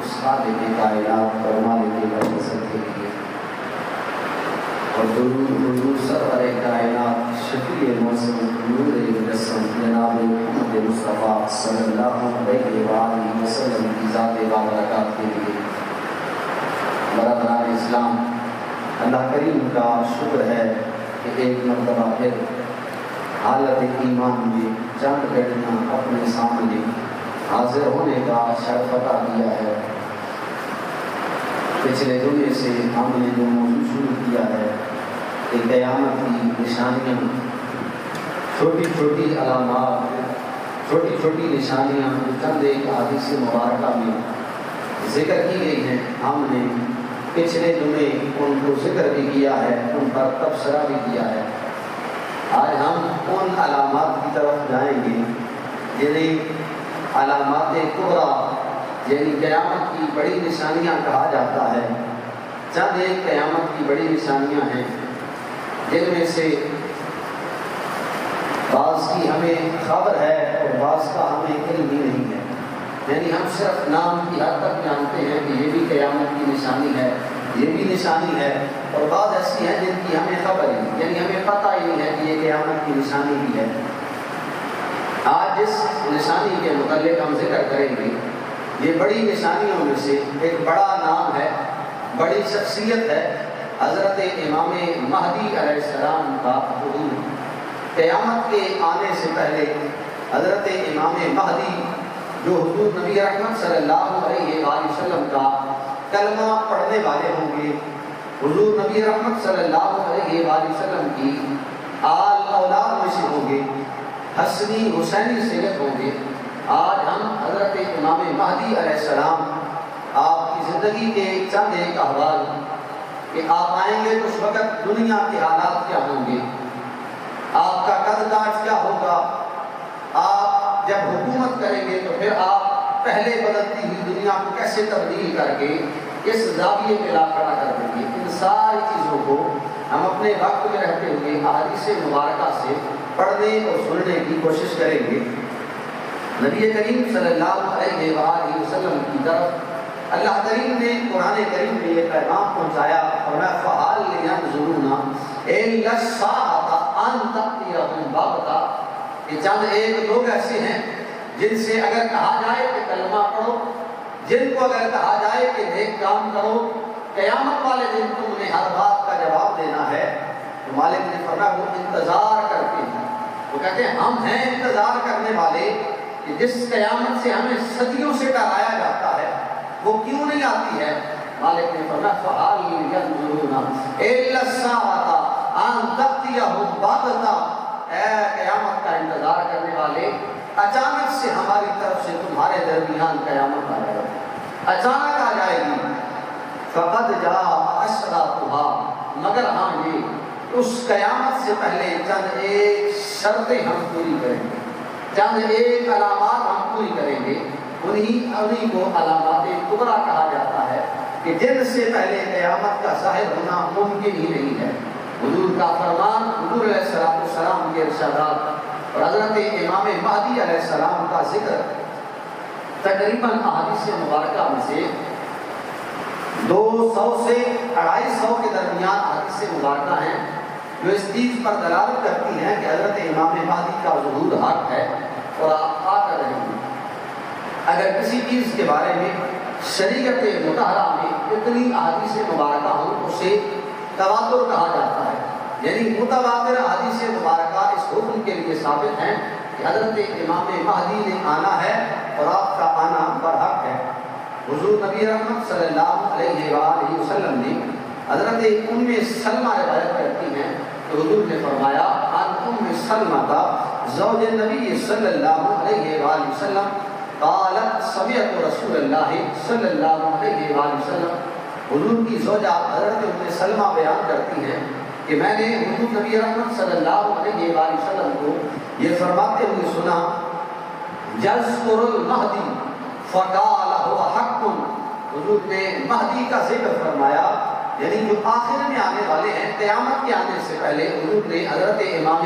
اس خالق کائنات اور مالک البشر کے لیے، اور درود حضور سرور کائنات شفیع معصوم نور مجسم جناب محمد مصطفیٰ صلی اللہ علیہ وآلہ وسلم کی ذات بابرکات کے لیے۔ برادران اسلام، اللہ کریم کا شکر ہے کہ ایک مرتبہ پھر حالت ایمان میں چند گھڑیاں اپنے سامنے حاضر ہونے کا شرف عطا کیا ہے۔ پچھلے جمعے سے ہم نے جو موضوع شروع کیا ہے کہ قیامت کی نشانیاں، چھوٹی چھوٹی علامات، چھوٹی چھوٹی نشانیاں چند ایک احادیث مبارکہ میں ذکر کی گئی ہیں، ہم نے پچھلے جمعے ان کو ذکر بھی کیا ہے، ان پر تبصرہ بھی کیا ہے۔ آج ہم ان علامات کی طرف جائیں گے جنہیں علامات کبریٰ یعنی قیامت کی بڑی نشانیاں کہا جاتا ہے۔ چند ایک قیامت کی بڑی نشانیاں ہیں جن میں سے بعض کی ہمیں خبر ہے اور بعض کا ہمیں علم بھی نہیں ہے، یعنی ہم صرف نام کی حد تک جانتے ہیں کہ یہ بھی قیامت کی نشانی ہے، یہ بھی نشانی ہے، اور بعض ایسی ہیں جن کی ہمیں خبر ہی نہیں، یعنی ہمیں پتہ ہی نہیں ہے کہ یہ قیامت کی نشانی بھی ہے۔ آج جس نشانی کے متعلق ہم ذکر کریں گے، یہ بڑی نشانیوں میں سے ایک بڑا نام ہے، بڑی شخصیت ہے، حضرت امام مہدی علیہ السلام کا ظہور۔ قیامت کے آنے سے پہلے حضرت امام مہدی جو حضور نبی رحمت صلی اللہ علیہ وآلہ وسلم کا کلمہ پڑھنے والے ہوں گے، حضور نبی رحمت صلی اللہ علیہ وآلہ وسلم کی آل اولاد میں سے ہوں گے، حسنی حسینی سیرت ہوں گے۔ آج ہم حضرت امام مہدی علیہ السلام، آپ کی زندگی کے چند ایک احوال کہ آپ آئیں گے تو اس وقت دنیا کے حالات کیا ہوں گے، آپ کا قد کاج کیا ہوگا، آپ جب حکومت کریں گے تو پھر آپ پہلے بدلتی ہوئی دنیا کو کیسے تبدیل کر کے اس زاویے پہ لا کھڑا کر دیں گے، ان ساری چیزوں کو ہم اپنے وقت میں رہتے ہوئے احادیث مبارکہ سے پڑھنے اور سننے کی کوشش کریں گے۔ نبی کریم صلی اللہ علیہ وآلہ وسلم کی طرف اللہ کریم نے قرآن کریم میں یہ پیغام پہنچایا، فرمایا فَهَلْ يَنْظُرُونَ إِلَّا السَّاعَةَ أَن تَأْتِيَهُمْ بَغْتَةً، کہ چند ایک لوگ ایسے ہیں جن سے اگر کہا جائے کہ کلمہ پڑھو، جن کو اگر کہا جائے کہ نیک کام کرو، قیامت والے دن تم نے ہر بات کا جواب دینا ہے، تو مالک نے فرمایا وہ انتظار کرتے ہیں، وہ کہتے ہیں ہم ہیں انتظار کرنے والے کہ جس قیامت سے ہمیں صدیوں سے ڈرایا جاتا ہے وہ کیوں نہیں آتی ہے۔ مالک نے فرمایا فَهَلْ يَنْظُرُونَ إِلَّا السَّاعَةَ أَن تَأْتِيَهُمْ بَغْتَةً، اے قیامت کا انتظار کرنے والے، اچانک سے ہماری طرف سے تمہارے درمیان قیامت آ جائے گی، اچانک آ جائے گی۔ فَقَدْ جَاءَ أَشْرَاطُهَا، مگر ہاں یہ اس قیامت سے پہلے چند ایک شرطیں ہم پوری کریں گے، چند ایک علامات ہم پوری کریں گے، انہی کو علامات کبریٰ کہا جاتا ہے کہ جن سے پہلے قیامت کا ظاہر ہونا ممکن ہی نہیں ہے۔ حضور کا فرمان، حضور علیہ السلام کے ارشادات اور حضرت امام مہدی علیہ السلام کا ذکر تقریباً احادیث مبارکہ میں سے 200 سے 250 کے درمیان احادیث مبارکہ ہیں جو اس چیز پر دلالت کرتی ہیں کہ حضرت امام مہدی کا ظہور حق ہے اور آپ آ کر رہے ہیں۔ اگر کسی چیز کے بارے میں شریعت مطہرہ میں اتنی احادیث مبارکہ ہوں اسے تواتر کہا جاتا ہے، یعنی متواتر احادیث مبارکہ اس حکم کے لیے ثابت ہیں کہ حضرت امام مہدی نے آنا ہے اور آپ کا آنا برحق ہے۔ حضور نبی رحمت صلی اللہ علیہ وآلہ وسلم نے حضرت ام سلمہ روایت کرتی ہیں تو حضور نے فرمایا عن ام سلمہ زوج النبی صلی اللہ علیہ وآلہ وسلم قالت سمعت رسول اللہ صلی اللہ علیہ وآلہ وسلم، حضور کی زوجہ حضرت ام سلمہ بیان کرتی ہیں کہ میں نے حضور نبی رحمت صلی اللہ علیہ وآلہ وسلم کو یہ فرماتے ہوئے سنا یذکر المہدی فقال هو حق، حضور نے مہدی کا ذکر فرمایا، یعنی جو آخر میں آنے والے ہیں قیامت کے آنے سے پہلے حضور نے حضرت امام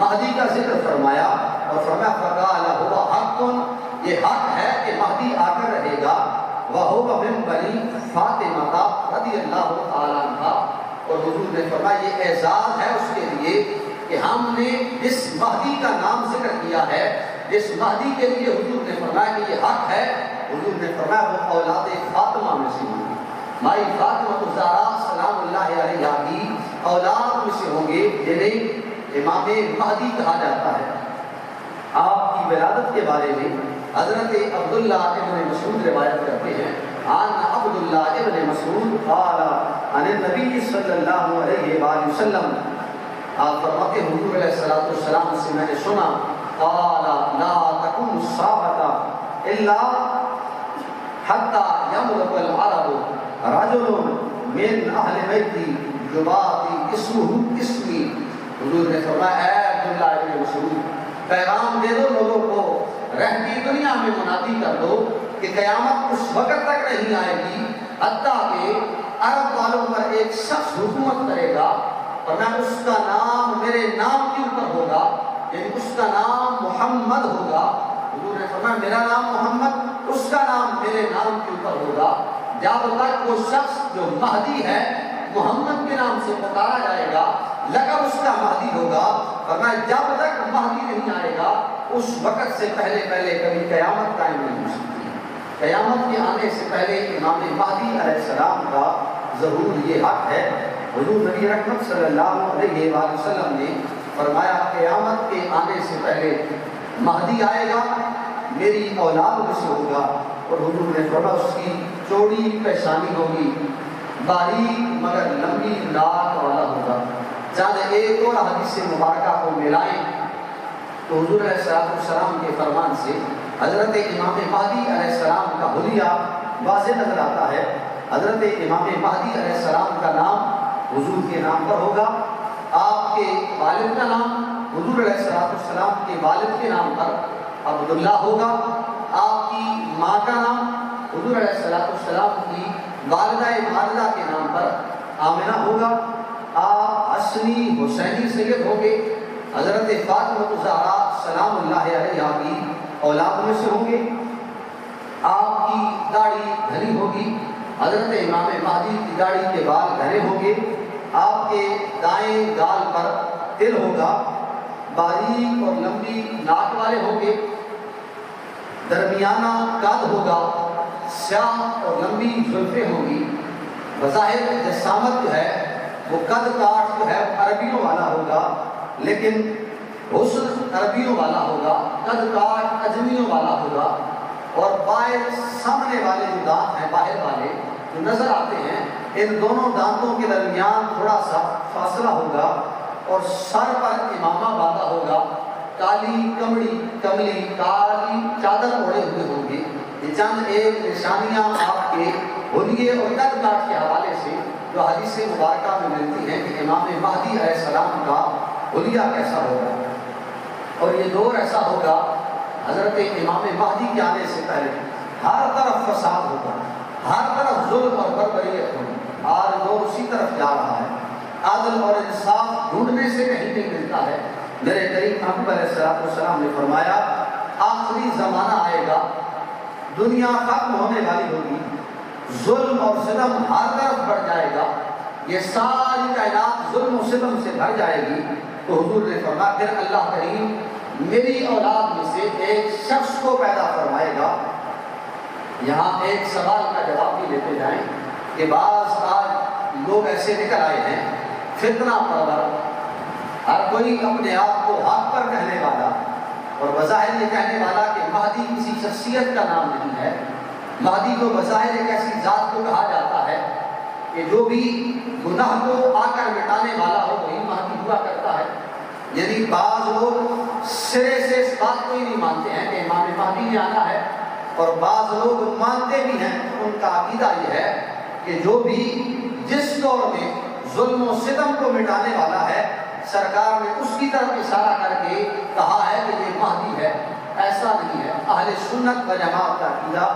مہدی کا ذکر فرمایا اور فرمایا فقال هو حق، یہ حق ہے کہ مہدی آ کر رہے گا، وَهُوَ مِن بَنِي فَاطِمَةَ رضی اللہ تعالیٰ عنہ. اور حضور نے فرمایا یہ اعزاز ہے اس کے لیے کہ ہم نے جس مہدی کا نام ذکر کیا ہے، جس مہدی کے لیے حضور نے فرمایا کہ یہ حق ہے، حضور نے فرمایا وہ اولاد فاطمہ میں سے ہوں گے. مائی فاطمہ الزہرا سلام اللہ علیہا کی اولاد میں سے ہوں گے جنہیں امام مہدی کہا جاتا ہے. آپ کی ولادت کے بارے میں حضرت عبداللہ ابن مسعود روایت کرتے ہیں، عن عبداللہ ابن مسعود قال عن النبی صلی اللہ علیہ وآلہ وسلم، آپ فرماتے ہیں حضور علیہ السلام سے میں نے سنا، قال لا تقوم الساعة الا حتى يملك العرب رجل من اہل بیتی یباطی اسمہ اسمی. حضور نے فرمایا اے عبداللہ ابن مسعود پیغام دے دو لوگوں کو، رہتی دنیا میں منادی کر دو کہ قیامت اس وقت تک نہیں آئے گی حتیٰ کہ عرب والوں پر ایک شخص حکومت کرے گا اور میں اس کا نام میرے نام کے اوپر ہوگا، یعنی اس کا نام محمد ہوگا. حضور نے فرمایا میرا نام محمد، اس کا نام میرے نام کے اوپر ہوگا. جب تک وہ شخص جو مہدی ہے محمد کے نام سے پکارا جائے گا، لقب اس کا مہدی ہوگا. فرمایا جب تک مہدی نہیں آئے گا اس وقت سے پہلے کبھی قیامت قائم نہیں ہو سکتی. قیامت کے آنے سے پہلے امام مہدی علیہ السلام کا ظہور یہ حق ہے. حضور نبی رحمت صلی اللہ علیہ وآلہ وسلم نے فرمایا قیامت کے آنے سے پہلے مہدی آئے گا، میری اولاد میں سے ہوگا. اور حضور نے فرمایا اس کی چوڑی پیشانی ہوگی، باریک مگر لمبی ناک والا ہوگا. چاند ایک اور حدیث مبارکہ کو ملائیں تو حضور علیہ السلام کے فرمان سے حضرت امام مہدی علیہ السلام کا حلیہ واضح نظر آتا ہے. حضرت امام مہدی علیہ السلام کا نام حضور کے نام پر ہوگا. آپ کے والد کا نام حضور علیہ السلام کے والد کے نام پر عبداللہ ہوگا. آپ کی ماں کا نام حضور علیہ السلام کی والدہ ماجدہ کے نام پر آمنہ ہوگا. آپ حسنی حسینی سید ہوں گے، حضرت فاطمہ الزہرا سلام اللہ علیہا کی اولاد میں سے ہوں گے. آپ کی داڑھی گھنی ہوگی، حضرت امام مہدی کی داڑھی کے بال گھنے ہوں گے. آپ کے دائیں گال پر تل ہوگا، باریک اور لمبی ناک والے ہوں گے، درمیانہ قد ہوگا، سیاہ اور لمبی زلفیں ہوں گی. بظاہر جسامت جو ہے وہ قد کاٹ جو ہے عربیوں والا ہوگا، لیکن حسن عربیوں والا ہوگا، قد کاٹ اجمیوں والا ہوگا. اور باہر سامنے والے جو دانت ہیں باہر والے جو نظر آتے ہیں، ان دونوں دانتوں کے درمیان تھوڑا سا فاصلہ ہوگا. اور سر پر امامہ باندھا ہوگا، کالی کملی کالی چادر اوڑے ہوئے ہوں گے. یہ چند ایک نشانیاں آپ کے حلیے اور قد کاٹ کے حوالے سے جو حدیث مبارکہ میں ملتی ہیں کہ امام مہدی علیہ السلام کا حلیہ کیسا ہوگا. اور یہ دور ایسا ہوگا حضرت امام مہدی کے آنے سے پہلے ہر طرف فساد ہوگا، ہر طرف ظلم اور بربریت ہوگی. آج دور اسی طرف جا رہا ہے. عدل اور انصاف ڈھونڈنے سے کہیں نہیں ملتا ہے. میرے قریب محبوب علیہ السلام نے فرمایا آخری زمانہ آئے گا، دنیا ختم ہونے والی ہوگی، ظلم اور ستم ہر طرف بڑھ جائے گا، یہ ساری کائنات ظلم و ستم سے بھر جائے گی. تو حضور نے فرمایا پھر اللہ کریم میری اولاد میں سے ایک شخص کو پیدا فرمائے گا. یہاں ایک سوال کا جواب بھی لیتے جائیں کہ بعض آج لوگ ایسے نکل آئے ہیں فتنہ پرور، ہر کوئی اپنے آپ کو حق پر کہنے والا اور بظاہر یہ کہنے والا کہ مہدی کسی شخصیت کا نام نہیں ہے. مہدی کو بظاہر ایک ایسی ذات کو کہا جاتا ہے کہ جو بھی گناہ کو آ کر مٹانے والا ہو وہی مہدی ہوا کرتا ہے. یعنی بعض لوگ سرے سے اس بات کو ہی نہیں مانتے ہیں کہ امام مہدی نے آنا ہے، اور بعض لوگ مانتے بھی ہیں. ان کا عقیدہ یہ ہے کہ جو بھی جس دور میں ظلم و ستم کو مٹانے والا ہے سرکار نے اس کی طرف اشارہ کر کے کہا ہے کہ یہ مہدی ہے. ایسا نہیں ہے. اہل سنت و جماعت کا عقیدہ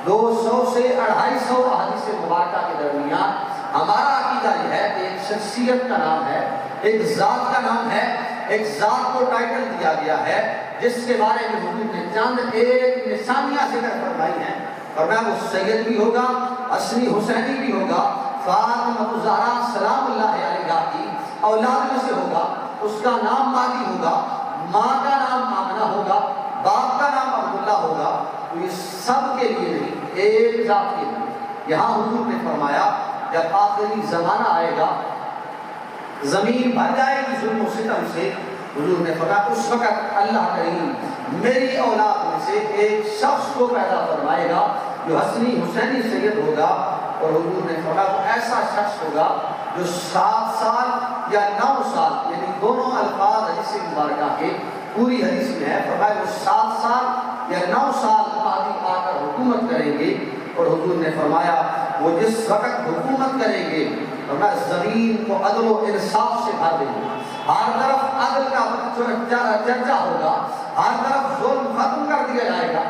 200 سے 250 احادیث مبارکہ کے درمیان ہمارا عقیدہ یہ ہے کہ ایک شخصیت کا نام ہے، ایک ذات کا نام ہے، ایک ذات کو ٹائٹل دیا گیا ہے جس کے بارے میں حضور نے چند ایک نشانیاں ذکر فرمائی ہیں فرمایا وہ سید بھی ہوگا، حسنی حسینی بھی ہوگا، فاطمہ الزہرا سلام اللہ علیہا کی اولاد میں سے ہوگا، اس کا نام مہدی ہوگا، ماں کا نام آمنہ ہوگا، باپ کا نام عبداللہ ہوگا۔ تو یہ سب کے لیے نہیں، ایک ذات کے لیے۔ یہاں حضور نے فرمایا جب آخری زمانہ آئے گا، زمین بھر جائے گی ظلم و ستم سے، حضور نے فرمایا اس وقت اللہ کریم میری اولاد میں سے ایک شخص کو پیدا فرمائے گا جو حسنی حسینی سید ہوگا، اور حضور نے فرمایا وہ ایسا شخص ہوگا جو 7 سال یا 9 سال، یعنی دونوں الفاظ حدیث مبارکہ کے پوری حدیث میں ہے، فرمایا وہ 7 سال یا 9 سال مہدی آ کر حکومت کریں گے، اور حضور نے فرمایا وہ جس وقت حکومت کریں گے فرمایا زمین کو عدل و انصاف سے بھر دیں گے، ہر طرف عدل کا چرچا ہوگا، ہر طرف ظلم ختم کر دیا جائے گا،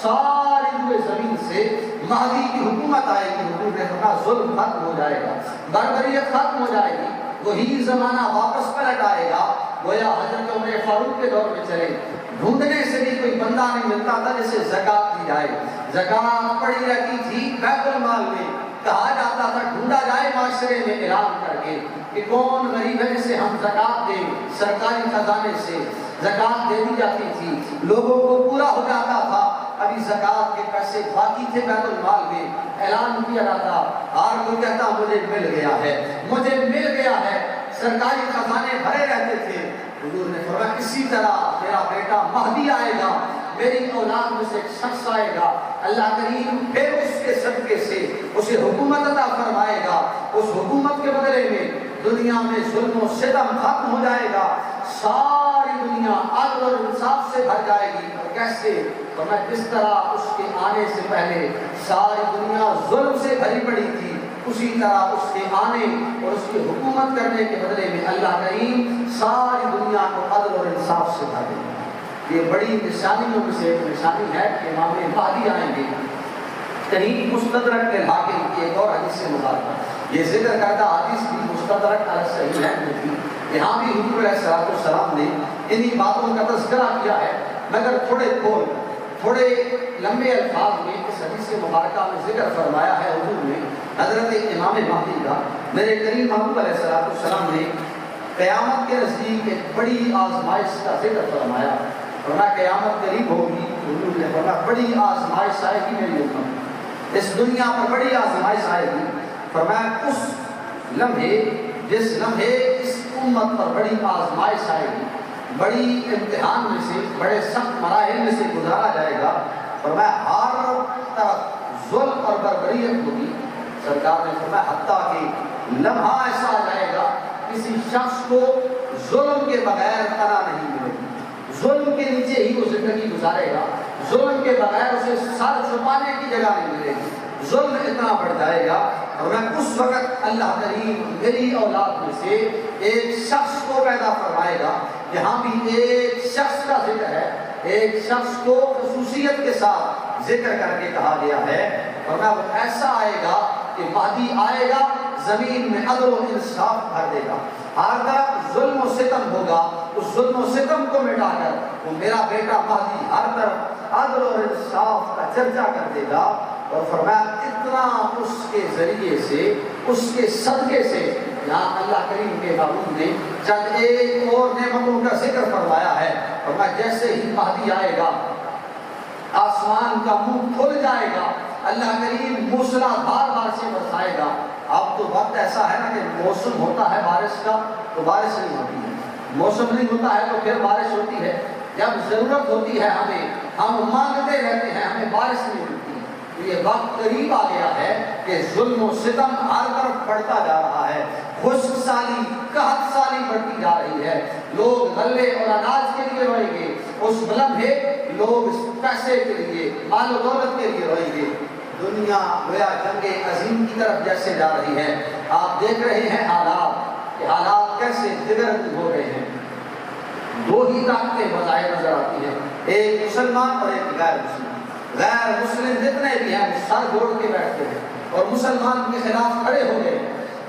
ساری روئے زمین سے مہدی کی حکومت آئے گی، حضور نے فرمایا ظلم ختم ہو جائے گا، بربریت ختم ہو جائے گی، وہی زمانہ واپس پلٹ آئے گا، گویا حضرت عمر فاروق کے دور میں چلے، ڈھونڈنے سے بھی کوئی بندہ نہیں ملتا تھا جسے زکوٰۃ دی جائے، زکوٰۃ پڑی رہتی تھی بیت المال میں، کہا جاتا تھا ڈھونڈا جائے معاشرے میں اعلان کر کے کہ کون غریب ہے جسے ہم زکوٰۃ دیں، سرکاری خزانے سے زکوٰۃ دے دی جاتی تھی، لوگوں کو پورا ہو جاتا تھا، ابھی زکوٰۃ کے پیسے باقی تھے بیت المال میں، اعلان کیا جاتا، ہر کوئی کہتا مجھے مل گیا ہے، مجھے مل گیا ہے، سرکاری خزانے بھرے رہتے تھے۔ حضور نے فرمایا اسی طرح میرا بیٹا مہدی آئے گا، میری اولاد میں سے ایک شخص آئے گا، اللہ کریم پھر اس کے صدقے سے اسے حکومت عطا فرمائے گا، اس حکومت کے بدلے میں دنیا میں ظلم و ستم ختم ہو جائے گا، ساری دنیا عدل اور انصاف سے بھر جائے گی۔ اور کیسے؟ فرمایا جس طرح اس کے آنے سے پہلے ساری دنیا ظلم سے بھری پڑی تھی، اسی طرح اس کے آنے اور اس کی حکومت کرنے کے بدلے میں اللہ کریم ساری دنیا کو عدل اور انصاف سے بھر دے گا۔ یہ بڑی نشانیوں میں سے ایک نشانی ہے کہ امام مہدی آئیں گے۔ کہیں مستدرک کے حاکم کی ایک اور حدیث مبارکہ یہ ذکر کرتا حدیث بھی مستدرک صحیح ہے نہیں، یہاں بھی حضور علیہ السلام نے انہی باتوں کا تذکرہ کیا ہے، مگر تھوڑے لمبے الفاظ میں اس حدیث مبارکہ میں ذکر فرمایا ہے حضور نے حضرت امام مہدی کا۔ میرے کریم محبوب علیہ السلام نے قیامت کے نزدیک ایک بڑی آزمائش کا ذکر فرمایا، فرمایا قیامت قریب ہوگی، حضور نے فرمایا بڑی آزمائش آئے گی میری امت، اس دنیا پر بڑی آزمائش آئے گی، فرمایا اس لمحے جس لمحے اس امت پر بڑی آزمائش آئے گی، بڑی امتحان میں سے بڑے سخت مراحل میں سے گزارا جائے گا، فرمایا ہر طرف ظلم اور بربریت ہوگی۔ سرکار نے فرمایا حتیٰ کہ لمحہ ایسا آ جائے گا کسی شخص کو ظلم کے بغیر پناہ نہیں ملے گی، ظلم کے نیچے ہی وہ زندگی گزارے گا، ظلم کے بغیر اسے سر چھپانے کی جگہ نہیں ملے گی، ظلم اتنا بڑھ جائے گا۔ اور میں اس وقت اللہ کریم میری اولاد میں سے ایک شخص کو پیدا فرمائے گا، یہاں بھی ایک شخص کا ذکر ہے، ایک شخص کو خصوصیت کے ساتھ ذکر کر کے کہا گیا ہے، اور میں وہ ایسا آئے گا کہ مہدی آئے گا، زمین میں عدل و انصاف بھر دے گا، ہر طرف ظلم و ستم ہوگا، اس ظلم و ستم کو مٹا کر وہ میرا بیٹا مہدی ہر طرف عدل اور انصاف کا چرچا کر دے گا۔ اور فرمایا اتنا اس کے ذریعے سے، اس کے صدقے سے، یہاں اللہ کریم کے محبوب نے چند ایک اور نعمتوں کا ذکر فرمایا ہے، فرمایا جیسے ہی مہدی آئے گا آسمان کا منہ کھل جائے گا، اللہ کریم موسلادھار بارشیں برسائے گا۔ اب تو وقت ایسا ہے نا کہ موسم ہوتا ہے بارش کا تو بارش نہیں ہوتی ہے، موسم نہیں ہوتا ہے تو پھر بارش ہوتی ہے، جب ضرورت ہوتی ہے ہمیں، ہم مانگتے رہتے ہیں، ہمیں بارش نہیں ملتی۔ یہ وقت قریب آ گیا ہے کہ ظلم و ستم ہر طرف بڑھتا جا رہا ہے، خشک سالی قحط سالی بڑھتی جا رہی ہے، لوگ غلے اور اناج کے لیے روئیں گے، اس لمحے لوگ پیسے کے لیے، مال و دولت کے لیے روئیں گے۔ دنیا گویا جنگ عظیم کی طرف جیسے جا رہی ہے، آپ دیکھ رہے ہیں حالات کہ حالات کیسے دگرگون ہو رہے ہیں، دو ہی طاقتیں بظاہر نظر آتی ہیں، ایک مسلمان اور ایک غیر مسلم۔ غیر مسلم جتنے بھی ہیں وہ سر جوڑ کے بیٹھتے ہیں اور مسلمان کے خلاف کھڑے ہو گئے،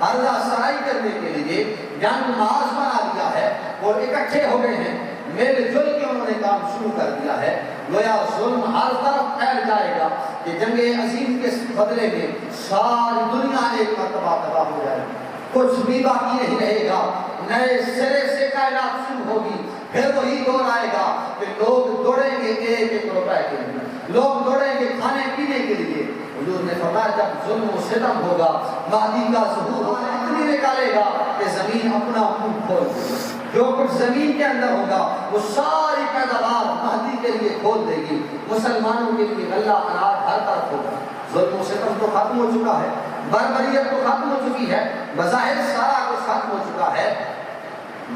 عرضہ سرائی کرنے کے لیے جنگ محاذ بنا دیا ہے اور اکٹھے ہو گئے ہیں، مل جل کے انہوں نے نے کام شروع کر دیا ہے، گویا ظلم ہر طرف پھیل جائے گا کہ جنگ عظیم کے بدلے میں ساری دنیا ایک مرتبہ تباہ ہو جائے گی، کچھ بھی باقی نہیں رہے گا، نئے سرے سے کائنات شروع ہوگی۔ پھر وہی دور آئے گا کہ لوگ دوڑیں گے ایک ایک روپے کے لیے، لوگ دوڑیں گے کھانے پینے کے لیے۔ حضور نے فرمایا جب ظلم و ستم ہوگا، مہدی کا ظہور اتنی نکالے گا کہ زمین اپنا منہ کھول دے گی، جو کچھ زمین کے اندر ہوگا وہ ساری پیداوار مہدی کے لیے کھول دے گی، مسلمانوں کے لیے غلہ اناج ہر طرف ہوگا۔ ظلم و ستم تو ختم ہو چکا ہے، بربریت تو ختم ہو چکی ہے، بظاہر سارا کچھ ختم ہو چکا ہے۔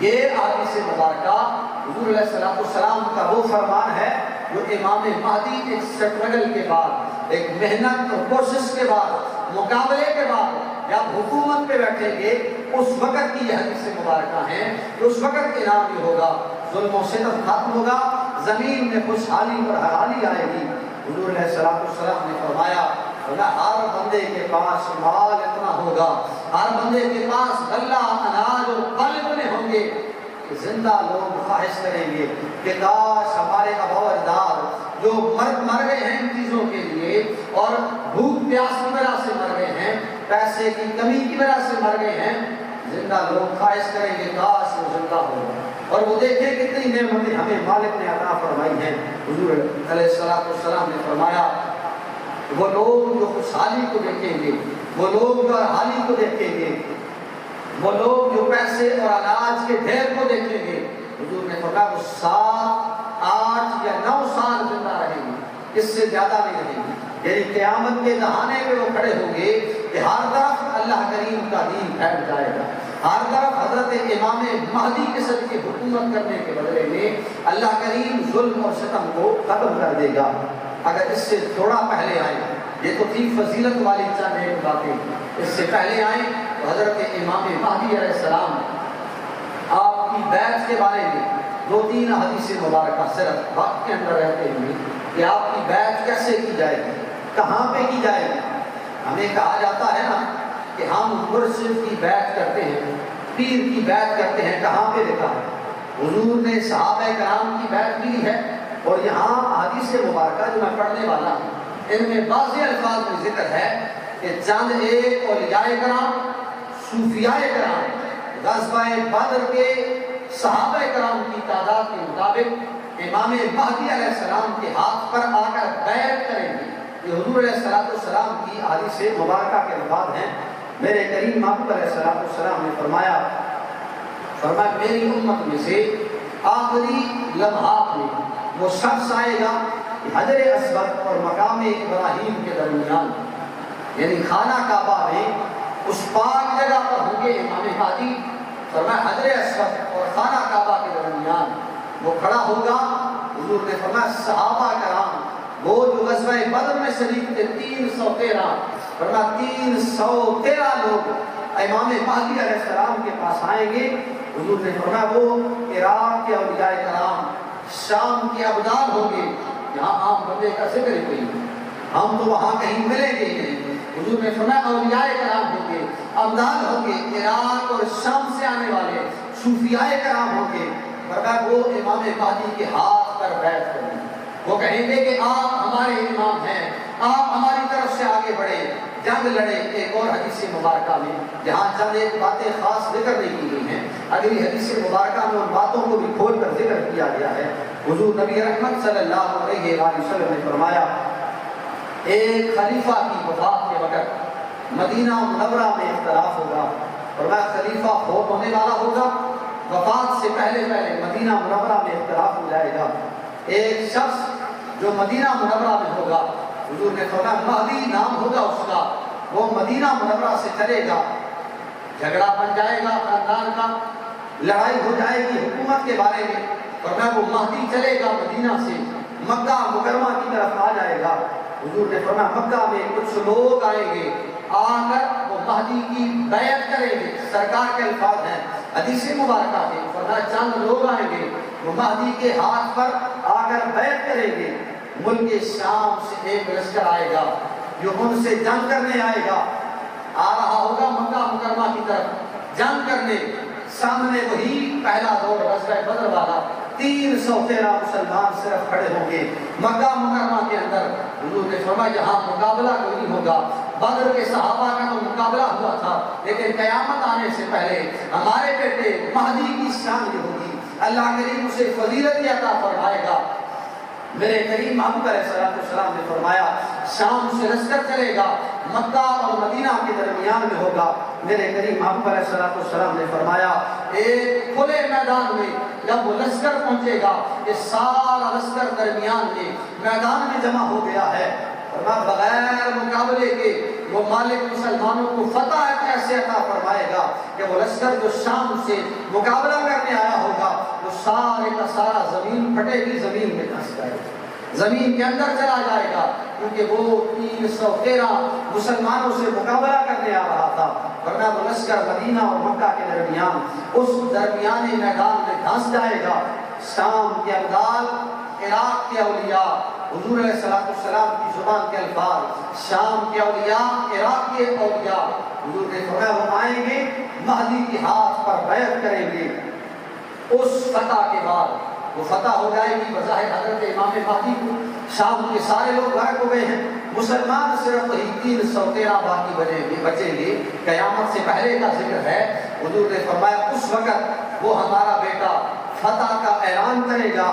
یہ حدیث مبارکہ حضور علیہ السلام کا وہ فرمان ہے جو امام مہدی ایک سٹرگل کے بعد، ایک محنت اور کوشش کے بعد، مقابلے کے بعد جب حکومت پہ بیٹھیں گے اس وقت کی یہ حدیث مبارکہ ہیں کہ اس وقت انعام بھی ہوگا، ظلم و ستم ختم ہوگا، زمین میں خوشحالی اور حلالی آئے گی۔ حضور علیہ السلام نے فرمایا ہر بندے کے پاس مال اتنا ہوگا، ہر بندے کے پاس غلہ اناج اور پھل اتنے ہوں گے کہ زندہ لوگ خواہش کریں گے کہ کاش ہمارے آباء و اجداد جو مر گئے ہیں ان چیزوں کے لیے اور بھوک پیاس کی وجہ سے مر گئے ہیں، پیسے کی کمی کی وجہ سے مر گئے ہیں، زندہ لوگ خواہش کریں گے کاش وہ زندہ ہو اور وہ دیکھیں کتنی نعمتیں ہمیں مالک نے عطا فرمائی ہیں۔ حضور علیہ السلام نے فرمایا وہ لوگ جو خوشحالی کو دیکھیں گے، وہ لوگ جو حالی کو دیکھیں گے، وہ لوگ جو پیسے اور اناج کے ڈھیر کو دیکھیں گے، حضور نے فرمایا وہ 7، 8 یا 9 سال زندہ رہیں گے، اس سے زیادہ نہیں رہیں گے۔ یعنی قیامت کے دہانے پہ وہ کھڑے ہوں گے کہ ہر طرف اللہ کریم کا دین پھیل جائے گا، ہر طرف حضرت امام مہدی کے صدقے حکومت کرنے کے بدلے میں اللہ کریم ظلم اور ستم کو ختم کر دے گا۔ اگر اس سے تھوڑا پہلے آئیں، یہ تو تھی فضیلت والی چند ایک باتیں، اس سے پہلے آئیں تو حضرت امام مہدی علیہ السلام آپ کی بیعت کے بارے میں 2-3 حدیث مبارکہ صرف وقت کے اندر رہتے ہوئے کہ آپ کی بیعت کیسے کی جائے گی، کہاں پہ کی جائے گی۔ ہمیں کہا جاتا ہے نا کہ ہم مرشد کی بیعت کرتے ہیں، پیر کی بیعت کرتے ہیں، کہاں پہ لکھا ہے؟ حضور نے صحابہ کرام کی بیعت کی ہے، اور یہاں حدیث مبارکہ جو میں پڑھنے والا ہوں ان میں بعض الفاظ میں ذکر ہے کہ چند ایک اولیاء کرام، صوفیاء کرام غزوہ بدر کے صحابہ کرام کی تعداد کے مطابق امام مہدی علیہ السلام کے ہاتھ پر آ کر بیعت کریں گے۔ یہ حضور علیہ السلام کی حدیث مبارکہ کے الفاظ ہیں۔ میرے کریم محبوب علیہ السلام نے فرمایا میری امت میں سے آخری لمحات میں وہ شخص آئے گا کہ حجر اسود اور مقام ابراہیم کے درمیان، یعنی خانہ کعبہ میں اس پاک جگہ پر ہوں گے امام مہدی، فرمایا حجر اسود اور خانہ کعبہ کے درمیان وہ کھڑا ہوگا۔ حضور نے فرمایا صحابہ کرام وہ جو غزوہ بدر میں شریک تھے 313، فرمایا 313 لوگ امام مہدی علیہ السلام کے پاس آئیں گے۔ حضور نے فرمایا وہ عراق کے اولیاء کرام، شام کے ابدال ہوں گے، یہاں عام بندے کا ذکر ہی نہیں، ہم تو وہاں کہیں ملیں گے نہیں۔ حضور نے فرمایا اولیاء کرام ہوں گے، ابدال ہوں گے، عراق اور شام سے آنے والے صوفیاء کرام ہوں گے، فرمایا وہ امام مہدی کے ہاتھ پر بیعت کریں گے، وہ کہیں گے کہ آپ ہمارے امام ہیں، آپ ہماری طرف سے آگے بڑھے، جنگ لڑے۔ ایک اور حدیث مبارکہ میں جہاں چند ایک باتیں خاص ذکر نہیں کی گئی ہیں، اگلی حدیث مبارکہ میں ان باتوں کو بھی کھول کر ذکر کیا گیا ہے۔ حضور نبی رحمت صلی اللہ علیہ وسلم نے فرمایا ایک خلیفہ کی وفات کے وقت مدینہ منورہ میں اختلاف ہوگا، فرمایا خلیفہ فوت ہونے والا ہوگا، وفات سے پہلے مدینہ منورہ میں اختلاف ہو جائے گا۔ ایک شخص جو مدینہ منورہ میں ہوگا، حضور نے فرمایا مہدی نام ہوگا اس کا، وہ مدینہ منورہ سے چلے گا، جھگڑا بن جائے گا خاندان کا، لڑائی ہو جائے گی حکومت کے بارے میں، فرمایا وہ مہدی چلے گا مدینہ سے مکہ مکرمہ کی طرف آ جائے گا۔ حضور نے فرمایا مکہ میں کچھ لوگ آئیں گے، آ کر وہ مہدی کی بیعت کریں گے۔ سرکار کے الفاظ ہیں حدیث مبارکہ کے، فرمایا چند لوگ آئیں گے وہ مہدی کے ہاتھ پر آ کر بیعت کریں گے۔ ملک شام سے ایک لشکر آئے گا جو ان سے جنگ کرنے آئے گا، آ رہا ہوگا مکہ مکرمہ کی طرف جنگ کرنے، سامنے وہی پہلا دور غزوہ بدر والا، 313 مسلمان صرف کھڑے ہوں گے مکہ مکرمہ کے اندر۔ حضور نے فرمایا یہاں مقابلہ کوئی نہیں ہوگا۔ بدر کے صحابہ کا تو مقابلہ ہوا تھا، لیکن قیامت آنے سے پہلے ہمارے بیٹے مہدی کی شان یہ ہوگی، اللہ کریم اسے فضیلت عطا فرمائے گا۔ میرے کریم محبوب علیہ السلام نے فرمایا شام سے لشکر چلے گا، مکہ اور مدینہ کے درمیان میں ہوگا۔ میرے کریم محبوب علیہ السلام نے فرمایا ایک کھلے میدان میں جب وہ لشکر پہنچے گا، یہ سارا لشکر درمیان میں میدان میں جمع ہو گیا ہے، اور بغیر مقابلے کے وہ مالک مسلمانوں کو فتح کیسے عطا فرمائے گا کہ وہ لشکر جو شام سے مقابلہ کرنے آیا ہوگا وہ سارے کا سارا زمین پھٹے گی، زمین میں دھنس جائے گا، زمین کے اندر چلا جائے گا، کیونکہ وہ 313 مسلمانوں سے مقابلہ کرنے آ رہا تھا، ورنہ وہ لشکر مدینہ اور مکہ کے درمیان اس درمیانی میدان میں دھنس جائے گا۔ شام کے ابدال، عراق کے اولیاء، حضور علیہ السلام کی زبان کے الفاظ، شام کے اولیاء، عراق کے اولیاء، حضور نے فرمایا وہ آئیں گے مہدی کے ہاتھ پر بیعت کریں گے، اس فتح کے بعد وہ فتح ہو جائے گی بظاہر حضرت امام مہدی کو، شام کے سارے لوگ غرق ہو گئے ہیں، مسلمان صرف وہی 313 باقی بچیں گے، قیامت سے پہلے کا ذکر ہے۔ حضور نے فرمایا اس وقت وہ ہمارا بیٹا فتح کا اعلان کرے گا،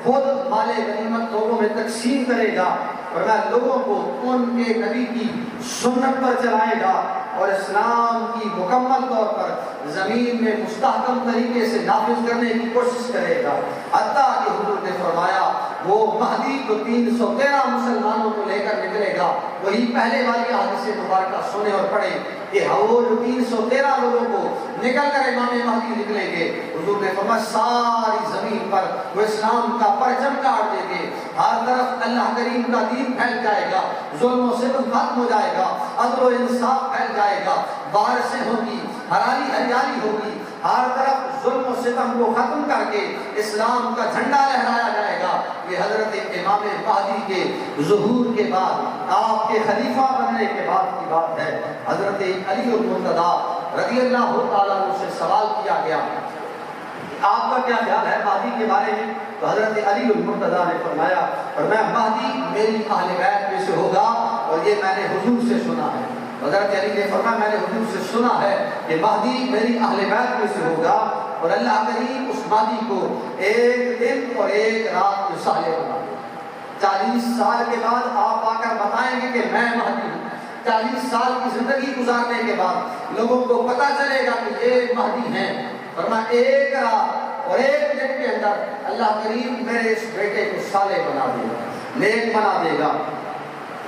خود مال غنیمت لوگوں میں تقسیم کرے گا، فرمایا لوگوں کو ان کے نبی کی سنت پر چلائے گا اور اسلام کی مکمل طور پر زمین میں مستحکم طریقے سے نافذ کرنے کی کوشش کرے گا، حتیٰ کہ حضور نے فرمایا وہ مہدی جو 313 مسلمانوں کو لے کر نکلے گا، وہی پہلے والی حدیث مبارکہ سنے اور پڑھیں کہ وہ جو 313 لوگوں کو نکل کر امام مہدی نکلیں گے، حضور نے فرمایا ساری زمین پر وہ اسلام کا پرچم گاڑ دیں گے، ہر طرف اللہ کریم کا دین پھیل جائے گا، ظلم و ستم ختم ہو جائے گا، عدل و انصاف پھیل جائے گا، بارشیں ہوگی، ہریالی ہوگی، ہر طرف ظلم و ستم کو ختم کر کے اسلام کا جھنڈا لہرایا جائے گا۔ یہ حضرت امام مہدی کے ظہور کے بعد، آپ کے خلیفہ بننے کے بعد کی بات ہے۔ حضرت علی المرتضیٰ رضی اللہ تعالیٰ عنہ سے سوال کیا گیا آپ کا کیا خیال ہے مہدی کے بارے میں؟ تو حضرت علی المرتضیٰ نے فرمایا مہدی میری اہل بیت میں سے ہوگا، اور یہ میں نے حضور سے سنا ہے۔ حضرت علی نے فرمایا میں نے حضور سے سنا ہے کہ مہدی میری اہل بیت میں سے ہوگا، اور اللہ کریم اس مہدی کو ایک دن اور ایک رات میں صالح بنا دے گا۔ 40 سال کے بعد آپ آ کر بتائیں گے کہ میں مہدی ہوں۔ 40 سال کی زندگی گزارنے کے بعد لوگوں کو پتہ چلے گا کہ یہ مہدی ہیں، فرمایا ایک رات اور ایک دن کے اندر اللہ کریم میرے اس بیٹے کو صالح بنا دے گا، نیک بنا دے گا۔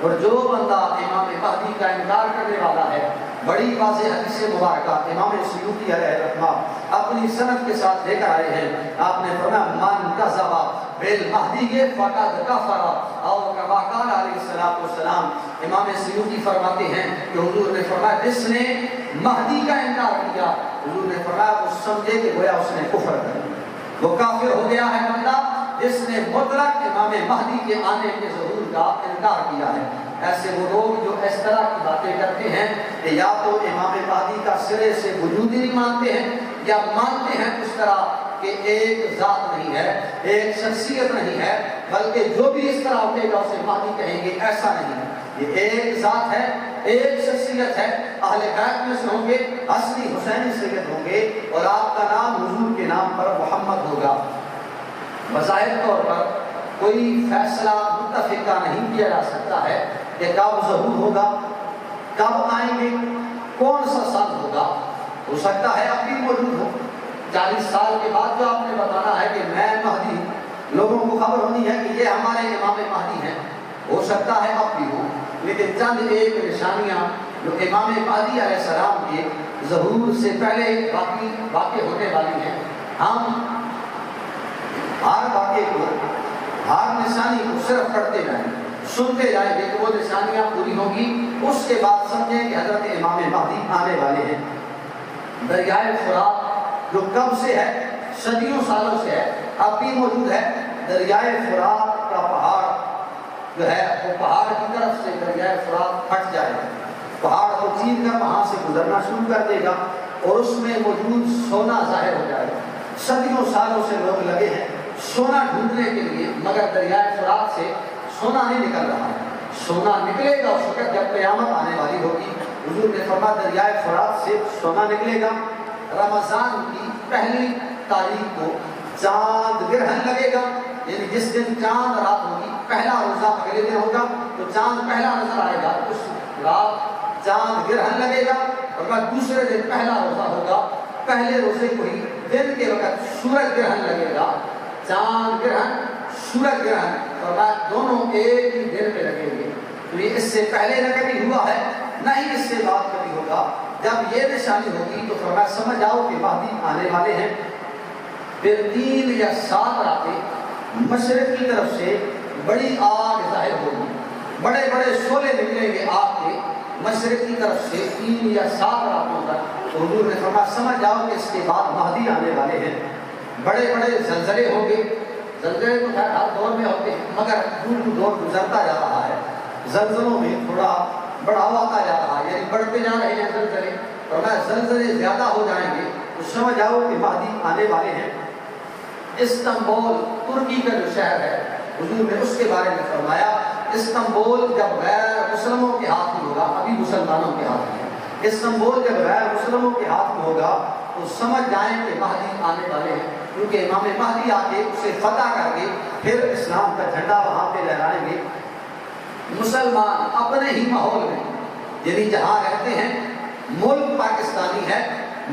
اور جو بندہ امام مہدی کا انکار کرنے والا ہے، بڑی واضح حدیث مبارکہ امام سیوطی علیہ رحمہ اپنی سند کے ساتھ لے کر آئے ہیں۔ آپ نے فرمایا من کذب بالمہدی فقد کفر، اور کما قال علیہ السلام، امام سیوطی فرماتے ہیں کہ حضور نے فرمایا جس نے مہدی کا انکار کیا، حضور نے فرمایا وہ سمجھے کہ گویا اس نے کفر کر دیا، وہ کافر ہو گیا ہے بندہ جس نے مطلق امام مہدی کے آنے کے ظہور کا انکار کیا ہے۔ ایسے وہ لوگ جو اس طرح کی باتیں کرتے ہیں کہ یا تو امام مہدی کا سرے سے وجود ہی نہیں مانتے ہیں، یا مانتے ہیں اس طرح کہ ایک ذات نہیں ہے، ایک شخصیت نہیں ہے، بلکہ جو بھی اس طرح اٹھے گا اسے مہدی کہیں گے، ایسا نہیں ہے، یہ ایک ذات ہے، ایک شخصیت ہے، اہل بیت میں سے ہوں گے، اصلی حسینی سید ہوں گے، اور آپ کا نام حضور کے نام پر محمد ہوگا۔ بظاہر طور پر کوئی فیصلہ متفقہ نہیں کیا جا سکتا ہے کہ کب ظہور ہوگا، کب آئیں گے، کون سا سال ہوگا، ہو سکتا ہے اب بھی موجود ہو۔ 40 سال کے بعد جو آپ نے بتانا ہے کہ میں مہدی ہوں، لوگوں کو خبر ہونی ہے کہ یہ ہمارے امام مہدی ہیں، ہو سکتا ہے اب بھی ہو، لیکن چند ایک نشانیاں جو امام مہدی علیہ السلام کے ظہور سے پہلے واقع ہونے والی ہیں، ہم ہر واقعے کو، ہر نشانی کو صرف پڑھتے جائیں، سنتے جائیں گے کہ وہ نشانیاں پوری ہوگی، اس کے بعد سمجھیں کہ حضرت امام مہدی آنے والے ہیں۔ دریائے فرات جو کب سے ہے، صدیوں سالوں سے ہے، اب بھی موجود ہے۔ دریائے فرات کا پہاڑ جو ہے وہ پہاڑ کی طرف سے دریائے فرات پھٹ جائے گا، پہاڑ کو چیر کر وہاں سے گزرنا شروع کر دے گا، اور اس میں موجود سونا ظاہر ہو جائے گا۔ صدیوں سالوں سے لوگ لگے ہیں سونا ڈھونڈنے کے لیے، مگر دریائے فرات سے سونا نہیں نکل رہا ہے۔ سونا نکلے گا اس وقت جب قیامت آنے والی ہوگی۔ حضور نے فرمایا دریائے فرات سے سونا نکلے گا۔ رمضان کی پہلی تاریخ کو چاند گرہن لگے گا، یعنی جس دن چاند رات ہوگی، پہلا روزہ اگلے دن ہوگا تو چاند پہلا نظر آئے گا، اس رات چاند گرہن لگے گا، اور دوسرے دن پہلا روزہ ہوگا، پہلے روزے کو ہی دن کے وقت سورج گرہن لگے گا۔ چاند گرہن، سورج گرہن، اور دونوں ایک ہی دن پہ لگیں گے۔ تو یہ اس سے پہلے نہ کبھی ہوا ہے، نہ ہی اس سے بعد کبھی ہوگا۔ جب یہ نشانی ہوگی تو فرمایا سمجھ جاؤ کہ مہدی آنے والے ہیں۔ پھر 3 یا 7 راتیں مشرق کی طرف سے بڑی آگ ظاہر ہوگی، بڑے بڑے شعلے نکلیں گے آگ کے مشرق کی طرف سے 3 یا 7 راتوں تک۔ تو حضور نے فرمایا سمجھ جاؤ کہ اس کے بعد مہدی آنے والے ہیں۔ بڑے بڑے زلزلے ہوں گے، زلزلے تو خیر ہر دور میں ہوتے ہیں، مگر دور گزرتا جا رہا ہے، زلزلوں میں تھوڑا بڑھاوا آتا جا رہا ہے، یعنی بڑھتے جا رہے ہیں زلزلے، اور زلزلے زیادہ ہو جائیں گے تو سمجھ جاؤ کہ مہدی آنے والے ہیں۔ استنبول ترکی کا جو شہر ہے، حضور نے اس کے بارے میں فرمایا استنبول جب غیر مسلموں کے ہاتھ میں ہوگا، ابھی مسلمانوں کے ہاتھ میں ہے، استنبول جب غیر مسلموں کے ہاتھ میں ہوگا تو سمجھ جائیں کہ مہدی آنے والے ہیں، کیونکہ امام مہدی آ کے اسے فتح کر کے پھر اسلام کا جھنڈا وہاں پہ لہرائیں گے۔ مسلمان اپنے ہی ماحول میں، یعنی جہاں رہتے ہیں، ملک پاکستانی ہے،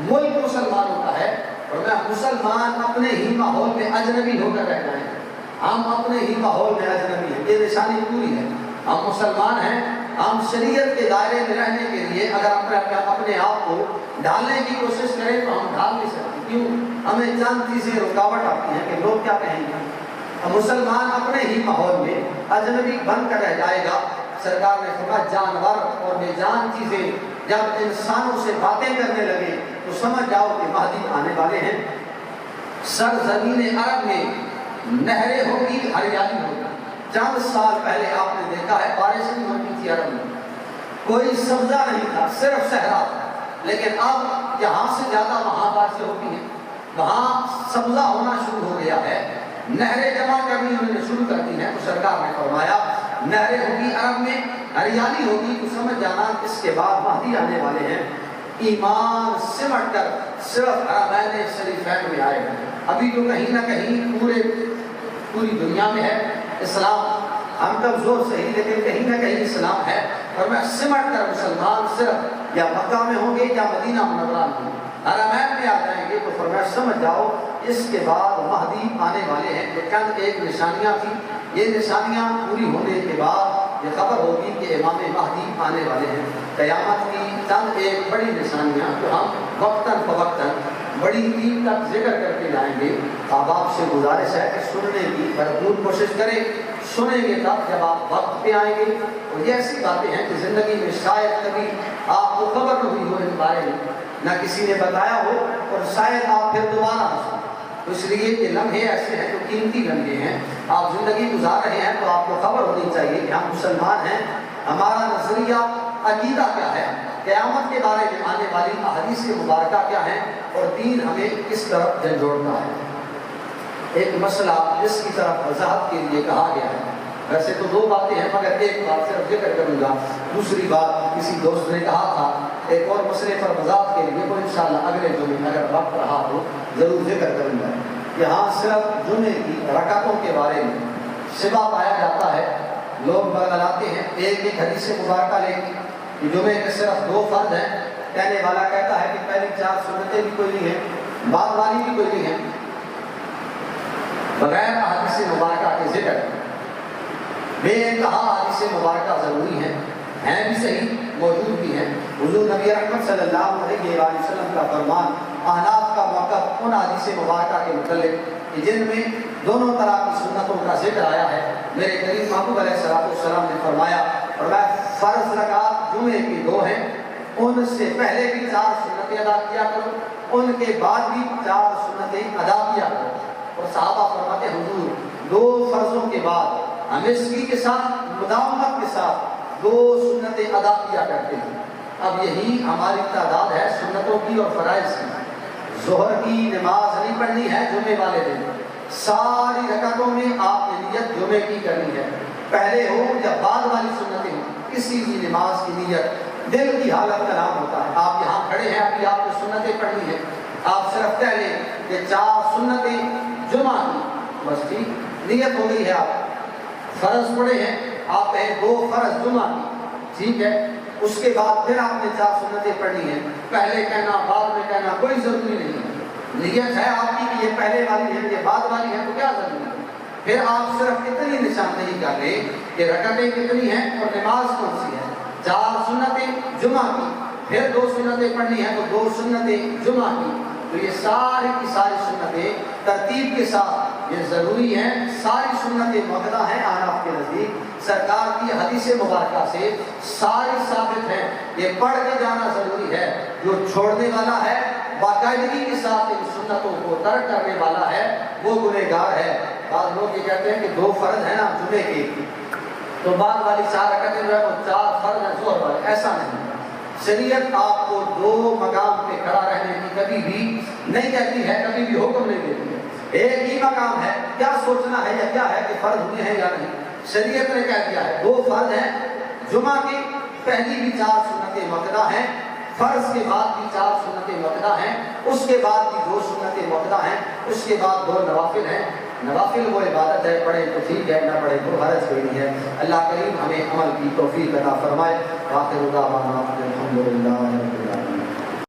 ملک مسلمانوں کا ہے، اور مسلمان اپنے ہی ماحول میں اجنبی ہو کر رہ جائیں گے۔ ہم اپنے ہی ماحول میں اجنبی ہیں، یہ نشانی پوری ہے۔ ہم مسلمان ہیں، ہم شریعت کے دائرے میں رہنے کے لیے اگر اپنے آپ کو ڈھالنے کی کوشش کریں تو ہم ڈھال نہیں سکتے، کیوں؟ ہمیں چند چیزیں رکاوٹ آتی ہیں کہ لوگ کیا کہیں گے۔ مسلمان اپنے ہی ماحول میں اجنبی بن کر رہ جائے گا۔ سرکار نے فرمایا جانور اور بے جان چیزیں جب انسانوں سے باتیں کرنے لگے تو سمجھ جاؤ کہ مہدی آنے والے ہیں۔ سرزمین عرب میں نہریں ہوں گی، ہریالی ہوگی۔ چند سال پہلے آپ نے دیکھا ہے بارش نہیں ہوتی تھی عرب میں، کوئی سبزہ نہیں تھا، صرف صحرا تھا، لیکن اب یہاں سے زیادہ وہاں بارشیں ہوتی ہیں، وہاں سبزہ ہونا شروع ہو گیا ہے، نہریں جمع کرنی انہوں نے شروع کر دی ہیں۔ تو سرکار نے فرمایا نہریں ہوگی عرب میں، ہریالی ہوگی، تو سمجھ جانا اس کے بعد مہدی آنے والے ہیں۔ ایمان سمٹ کر صرف حرمین شریفین میں آئے ہیں۔ ابھی تو کہیں نہ کہیں پوری دنیا میں ہے اسلام، ہم کمزور صحیح لیکن کہیں نہ کہیں اسلام ہے، اور میں سمٹ کر مسلمان صرف یا مکہ میں ہوں گے یا مدینہ منورہ میں ہوں گے، حرمین میں آ جائیں گے۔ تو فرمایا سمجھ جاؤ اس کے بعد مہدی آنے والے ہیں۔ یہ چند ایک نشانیاں تھیں، یہ نشانیاں پوری ہونے کے بعد یہ خبر ہوگی کہ امام مہدی آنے والے ہیں۔ قیامت کی چند ایک بڑی نشانیاں جو ہم وقتاً فوقتاً بڑی دیر تک ذکر کر کے جائیں گے۔ آپ سے گزارش ہے کہ سننے کی بھرپور کوشش کریں، سنیں گے تب جب آپ وقت پہ آئیں گے۔ اور یہ ایسی باتیں ہیں کہ زندگی میں شاید کبھی آپ کو خبر نہ ہوئی ہو ان بارے میں، نہ کسی نے بتایا ہو، اور شاید آپ پھر دوبارہ نہ سنیں۔ تو اس لیے یہ لمحے ایسے ہیں جو قیمتی لمحے ہیں، آپ زندگی گزار رہے ہیں تو آپ کو خبر ہونی چاہیے کہ ہم مسلمان ہیں، ہمارا نظریہ عقیدہ کیا ہے، قیامت کے بارے میں آنے والی احادیث مبارکہ کیا ہیں، اور دین ہمیں کس طرف جھنجھوڑتا ہے۔ ایک مسئلہ جس کی طرف وضاحت کے لیے کہا گیا ہے، ویسے تو 2 باتیں ہیں مگر ایک بات صرف ذکر کروں گا، دوسری بات کسی دوست نے کہا تھا ایک اور مسئلے پر وضاحت کے لیے، وہ انشاءاللہ اگلے جمعے اگر وقت رہا تو ضرور ذکر کروں گا۔ یہاں صرف جمعے کی رکعتوں کے بارے میں شبہ پایا جاتا ہے، لوگ بغلاتے ہیں ایک حدیث مبارکہ لے کے کہ جمعے کے صرف 2 فرض ہیں، کہنے والا کہتا ہے کہ پہلی 4 سنتیں بھی کوئی نہیں ہیں، بعد والی بھی کوئی نہیں ہے، بغیر حدیث مبارکہ کے ذکر بے انتہا حدیث مبارکہ ضروری ہیں بھی صحیح، موجود بھی ہیں۔ حضور نبی اکرم صلی اللہ علیہ وآلہ وسلم کا فرمان احناف کا موقف ان حدیث مبارکہ کے متعلق کہ جن میں دونوں طرح کی سنتوں کا ذکر آیا ہے، میرے کریم محبوب علیہ السلام نے فرمایا فرض رکعت جمعے کی 2 ہیں، ان سے پہلے بھی 4 سنتیں ادا کیا کرو، ان کے بعد بھی 4 سنتیں ادا کیا کرو۔ اور صحابہ فرماتے حضور 2 فرضوں کے بعد ہمیشگی کے ساتھ مداومت کے ساتھ 2 سنتیں ادا کیا کرتے ہیں۔ اب یہی ہماری تعداد ہے سنتوں کی اور فرائض کی۔ ظہر کی نماز نہیں پڑھنی ہے جمعے والے دن، ساری رکعتوں میں آپ نے نیت جمعے کی کرنی ہے، پہلے ہو یا بعد والی سنتیں ہوں، کسی بھی نماز کی نیت دل کی حالت کا نام ہوتا ہے۔ آپ یہاں کھڑے ہیں، ابھی آپ کو سنتیں پڑھنی ہے، آپ صرف کہہ لیں کہ 4 سنتیں جمعہ کی، بس ٹھیک، نیت ہو گئی ہے۔ آپ فرض پڑھے ہیں، آپ کہیں 2 فرض جمعہ کی، ٹھیک ہے، اس کے بعد پھر آپ نے 4 سنتیں پڑھنی ہیں، پہلے کہنا بعد میں کہنا کوئی ضروری نہیں ہے۔ نیت ہے آپ کی کہ یہ پہلے والی ہے یہ بعد والی ہے تو کیا ضروری ہے؟ پھر آپ صرف اتنی نشاندہی کر لیں کہ رکعتیں کتنی ہیں اور نماز کون سی ہے۔ 4 سنتیں جمعہ کی، پھر 2 سنتیں پڑھنی ہیں تو 2 سنتیں جمعہ کی، تو یہ ساری کی ساری سنتیں ترتیب کے ساتھ یہ ضروری ہیں۔ ساری سنتیں مؤکدہ ہیں احناف کے نزدیک، سرکار کی حدیث مبارکہ سے ساری ثابت ہیں، یہ پڑھ کے جانا ضروری ہے۔ جو چھوڑنے والا ہے، باقاعدگی کے ساتھ ان سنتوں کو ترک کرنے والا ہے، وہ گنہگار ہے۔ بعض لوگ یہ کہتے ہیں کہ 2 فرض ہیں نا جمعے کے، تو بعد والی 4 رکعتیں جو ہے وہ 4 فرض ہیں ظہر والے، ایسا نہیں۔ شریعت آپ کو 2 مقام پہ کھڑا رہنے کی کبھی بھی نہیں کہتی ہے، کبھی بھی حکم نہیں دیتی ہے۔ ایک ہی مقام ہے، کیا سوچنا ہے یا کیا ہے کہ فرض ہوئے ہیں یا نہیں، شریعت نے کہہ دیا ہے 2 فرض ہیں جمعہ کی، پہلی بھی 4 سنتیں مؤکدہ ہیں، فرض کے بعد بھی 4 سنتیں مؤکدہ ہیں، اس کے بعد بھی 2 سنتیں مؤکدہ ہیں، اس کے بعد 2 نوافل ہیں۔ نوافل وہ عبادت ہے، پڑھیں تو ٹھیک ہے، نہ پڑھیں تو حرج کوئی نہیں ہے۔ اللہ کریم ہمیں عمل کی توفیق عطا فرمائے۔ آخر دعوانا الحمدللہ۔